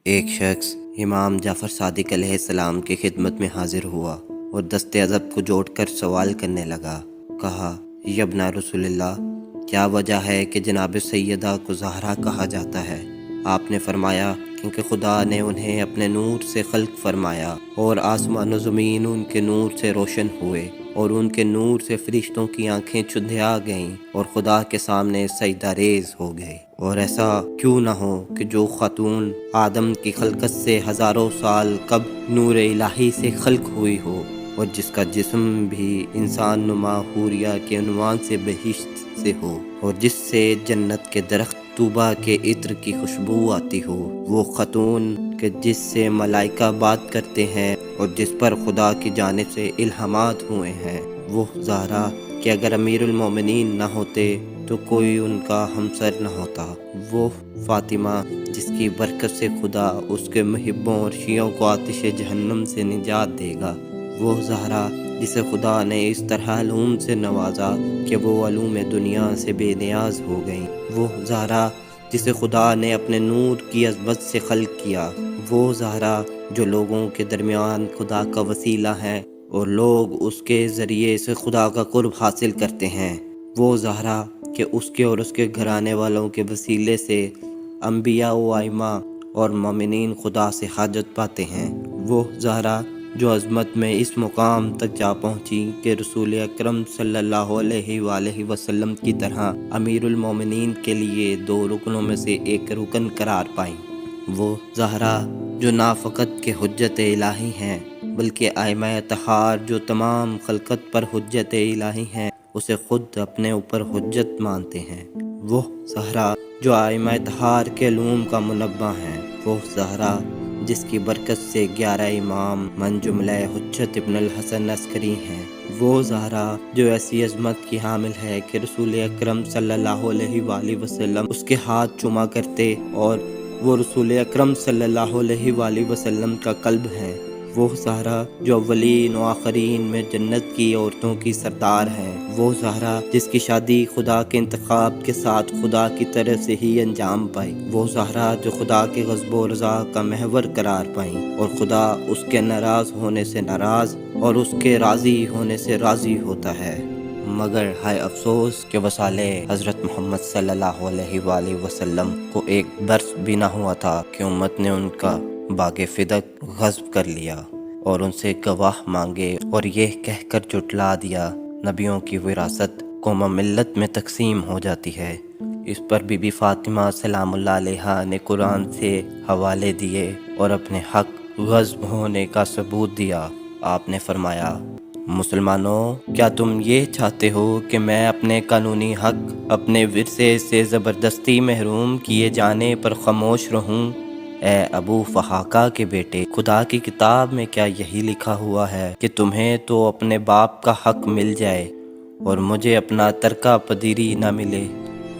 ایک شخص امام جعفر صادق علیہ السلام کی خدمت میں حاضر ہوا اور دست ادب کو جوڑ کر سوال کرنے لگا۔ کہا، ابن رسول اللہ، کیا وجہ ہے کہ جناب سیدہ کو زہرا کہا جاتا ہے؟ آپ نے فرمایا، کیونکہ خدا نے انہیں اپنے نور سے خلق فرمایا اور آسمان و زمین ان کے نور سے روشن ہوئے اور ان کے نور سے فرشتوں کی آنکھیں چندھیا گئیں اور خدا کے سامنے سجدہ ریز ہو گئے۔ اور ایسا کیوں نہ ہو کہ جو خاتون آدم کی خلقت سے ہزاروں سال قبل نور الہی سے خلق ہوئی ہو اور جس کا جسم بھی انسان نما حوریہ کے عنوان سے بہشت سے ہو اور جس سے جنت کے درخت طوبہ کے عطر کی خوشبو آتی ہو، وہ خاتون کہ جس سے ملائکہ بات کرتے ہیں اور جس پر خدا کی جانب سے الہامات ہوئے ہیں، وہ زہرا کہ اگر امیر المومنین نہ ہوتے تو کوئی ان کا ہمسر نہ ہوتا، وہ فاطمہ جس کی برکت سے خدا اس کے محبوں اور شیعوں کو آتش جہنم سے نجات دے گا، وہ زہرا جسے خدا نے اس طرح علوم سے نوازا کہ وہ علوم دنیا سے بے نیاز ہو گئیں، وہ زہرا جسے خدا نے اپنے نور کی عظمت سے خلق کیا، وہ زہرا جو لوگوں کے درمیان خدا کا وسیلہ ہے اور لوگ اس کے ذریعے سے خدا کا قرب حاصل کرتے ہیں، وہ زہرا کہ اس کے اور اس کے گھرانے والوں کے وسیلے سے انبیاء و ائمہ اور مومنین خدا سے حاجت پاتے ہیں، وہ زہرا جو عظمت میں اس مقام تک جا پہنچی کہ رسول اکرم صلی اللہ علیہ وآلہ وسلم کی طرح امیر المومنین کے لیے 2 رکنوں میں سے ایک رکن قرار پائیں، وہ زہرا جو نہ فقط کہ حجت الہی ہیں بلکہ ائمہ اطہار جو تمام خلقت پر حجت الہی ہیں اسے خود اپنے اوپر حجت مانتے ہیں، وہ زہرا جو ائمہ اطہار کے علوم کا منبع ہیں، وہ زہرا جس کی برکت سے 11 امام من جملہ حجت ابن الحسن عسکری ہیں، وہ زہرا جو ایسی عظمت کی حامل ہے کہ رسول اکرم صلی اللہ علیہ وآلہ وسلم اس کے ہاتھ چوما کرتے اور وہ رسول اکرم صلی اللہ علیہ وآلہ وسلم کا قلب ہے، وہ زہرا جو اولین و آخرین میں جنت کی عورتوں کی سردار ہے، وہ زہرا جس کی شادی خدا کے انتخاب کے ساتھ خدا کی طرف سے ہی انجام پائی، وہ زہرا جو خدا کے غضب و رضا کا محور قرار پائیں اور خدا اس کے ناراض ہونے سے ناراض اور اس کے راضی ہونے سے راضی ہوتا ہے۔ مگر ہائے افسوس کہ وصال حضرت محمد صلی اللہ علیہ وآلہ وسلم کو ایک برس بھی نہ ہوا تھا کہ امت نے ان کا باغ فدق غصب کر لیا اور ان سے گواہ مانگے اور یہ کہہ کر جھٹلا دیا، نبیوں کی وراثت قوم و ملت میں تقسیم ہو جاتی ہے۔ اس پر بی بی فاطمہ سلام اللہ علیہا نے قرآن سے حوالے دیے اور اپنے حق غصب ہونے کا ثبوت دیا۔ آپ نے فرمایا، مسلمانوں، کیا تم یہ چاہتے ہو کہ میں اپنے قانونی حق اپنے ورثے سے زبردستی محروم کیے جانے پر خاموش رہوں؟ اے ابو فحاقہ کے بیٹے، خدا کی کتاب میں کیا یہی لکھا ہوا ہے کہ تمہیں تو اپنے باپ کا حق مل جائے اور مجھے اپنا ترکہ پذیری نہ ملے؟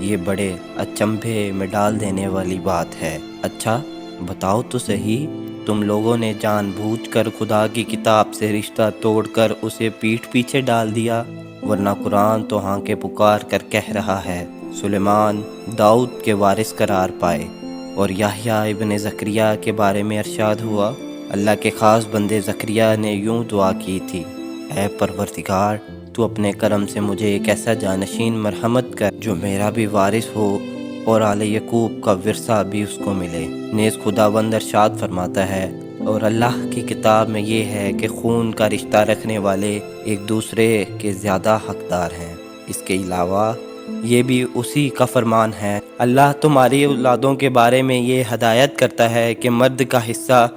یہ بڑے اچنبھے میں ڈال دینے والی بات ہے۔ اچھا بتاؤ تو صحیح، تم لوگوں نے جان بوجھ کر خدا کی کتاب سے رشتہ توڑ کر اسے پیٹھ پیچھے ڈال دیا، ورنہ قرآن تو ہاں پکار کر کہہ رہا ہے، سلیمان داؤد کے وارث قرار پائے، اور یحییٰ ابن زکریا کے بارے میں ارشاد ہوا، اللہ کے خاص بندے زکریا نے یوں دعا کی تھی، اے پروردگار، تو اپنے کرم سے مجھے ایک ایسا جانشین مرحمت کر جو میرا بھی وارث ہو اور آل یعقوب کا ورثہ بھی اس کو ملے۔ نیز خداوند ارشاد فرماتا ہے، اور اللہ کی کتاب میں یہ ہے کہ خون کا رشتہ رکھنے والے ایک دوسرے کے زیادہ حقدار ہیں۔ اس کے علاوہ یہ بھی اسی کا فرمان ہے، اللہ تمہاری اولادوں کے بارے میں یہ ہدایت کرتا ہے کہ مرد کا حصہ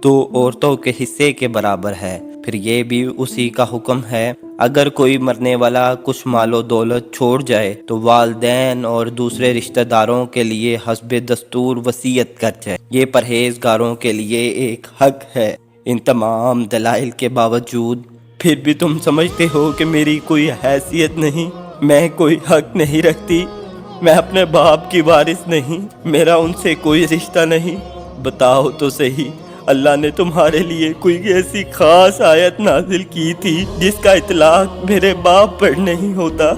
تو عورتوں کے حصے کے برابر ہے۔ پھر یہ بھی اسی کا حکم ہے، اگر کوئی مرنے والا کچھ مال و دولت چھوڑ جائے تو والدین اور دوسرے رشتہ داروں کے لیے حسب دستور وصیت کر جائے، یہ پرہیزگاروں کے لیے ایک حق ہے۔ ان تمام دلائل کے باوجود پھر بھی تم سمجھتے ہو کہ میری کوئی حیثیت نہیں، میں کوئی حق نہیں رکھتی، میں اپنے باپ کی وارث نہیں، میرا ان سے کوئی رشتہ نہیں؟ بتاؤ تو صحیح، اللہ نے تمہارے لیے کوئی ایسی خاص آیت نازل کی تھی جس کا اطلاق میرے باپ پر نہیں ہوتا؟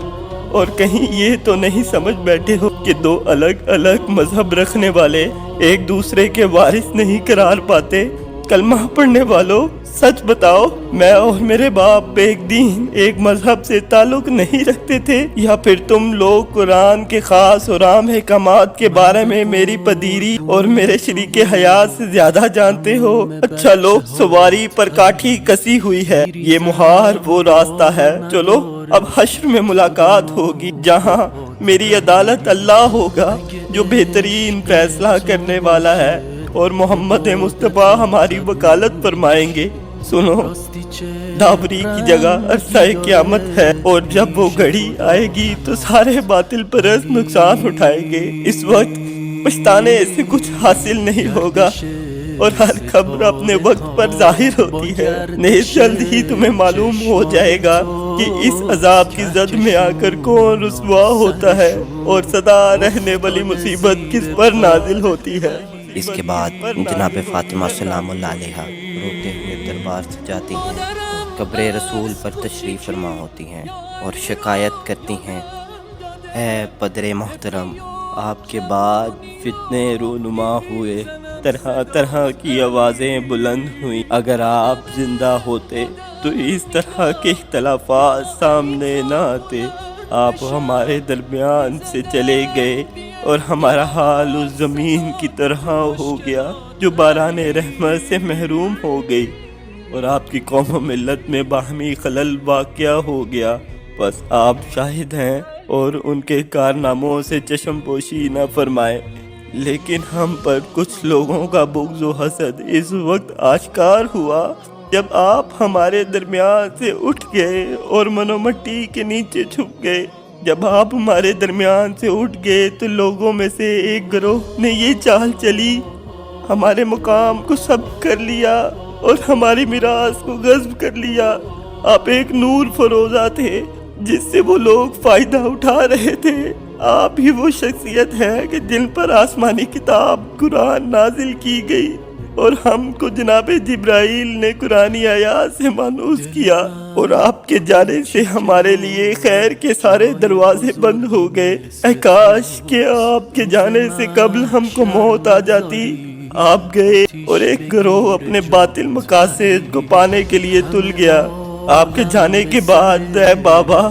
اور کہیں یہ تو نہیں سمجھ بیٹھے ہو کہ 2 الگ الگ مذہب رکھنے والے ایک دوسرے کے وارث نہیں قرار پاتے۔ کلمہ پڑھنے والوں، سچ بتاؤ، میں اور میرے باپ ایک دین، ایک مذہب سے تعلق نہیں رکھتے تھے، یا پھر تم لوگ قرآن کے خاص اور عام احکامات کے بارے میں میری پدیری اور میرے شریک حیات سے زیادہ جانتے ہو؟ اچھا لو، سواری پر کاٹھی کسی ہوئی ہے، یہ مہار وہ راستہ ہے، چلو اب حشر میں ملاقات ہوگی جہاں میری عدالت اللہ ہوگا جو بہترین فیصلہ کرنے والا ہے، اور محمد مصطفیٰ ہماری وکالت فرمائیں گے۔ سنو، دابری کی جگہ عرصہ قیامت ہے، اور جب وہ گھڑی آئے گی تو سارے باطل پرست نقصان اٹھائیں گے۔ اس وقت پچھتانے سے کچھ حاصل نہیں ہوگا، اور ہر خبر اپنے وقت پر ظاہر ہوتی ہے۔ نیز جلد ہی تمہیں معلوم ہو جائے گا کہ اس عذاب کی زد میں آ کر کون رسوا ہوتا ہے، اور سدا رہنے والی مصیبت کس پر نازل ہوتی ہے۔ اس کے بعد جناب فاطمہ سلام اللہ علیہا روتے ہوئے دربار سے جاتی ہیں، قبر رسول پر تشریف فرما ہوتی ہیں اور شکایت کرتی ہیں، اے پدر محترم، آپ کے بعد فتنے رونما ہوئے، طرح طرح کی آوازیں بلند ہوئیں۔ اگر آپ زندہ ہوتے تو اس طرح کے اختلافات سامنے نہ آتے۔ آپ ہمارے درمیان سے چلے گئے، اور ہمارا حال اس زمین کی طرح ہو گیا جو باران رحمت سے محروم ہو گئی، اور آپ کی قوم و ملت میں باہمی خلل واقع ہو گیا۔ بس آپ شاہد ہیں اور ان کے کارناموں سے چشم پوشی نہ فرمائے، لیکن ہم پر کچھ لوگوں کا بغض و حسد اس وقت آشکار ہوا جب آپ ہمارے درمیان سے اٹھ گئے اور منو مٹی کے نیچے چھپ گئے۔ جب آپ ہمارے درمیان سے اٹھ گئے تو لوگوں میں سے ایک گروہ نے یہ چال چلی، ہمارے مقام کو ضبط کر لیا اور ہماری میراث کو غصب کر لیا۔ آپ ایک نور فروزہ تھے جس سے وہ لوگ فائدہ اٹھا رہے تھے۔ آپ ہی وہ شخصیت ہے کہ جن پر آسمانی کتاب قرآن نازل کی گئی، اور ہم کو جناب جبرائیل نے قرآنی آیات سے مانوس کیا، اور آپ کے جانے سے ہمارے لیے خیر کے سارے دروازے بند ہو گئے۔ اے کاش کہ آپ کے جانے سے قبل ہم کو موت آ جاتی۔ آپ گئے اور ایک گروہ اپنے باطل مقاصد کو پانے کے لیے تل گیا۔ آپ کے جانے کے بعد اے بابا،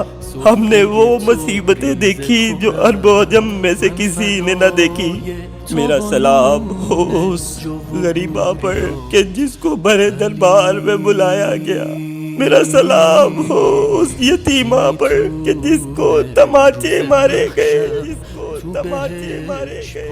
ہم نے وہ مصیبتیں دیکھی جو عرب و عجم میں سے کسی نے نہ دیکھی۔ میرا سلام ہو اس غریبہ پر کہ جس کو بڑے دربار میں بلایا گیا۔ میرا سلام ہو اس یتیمہ پر کہ جس کو تماچے مارے گئے، جس کو تماچے مارے گئے۔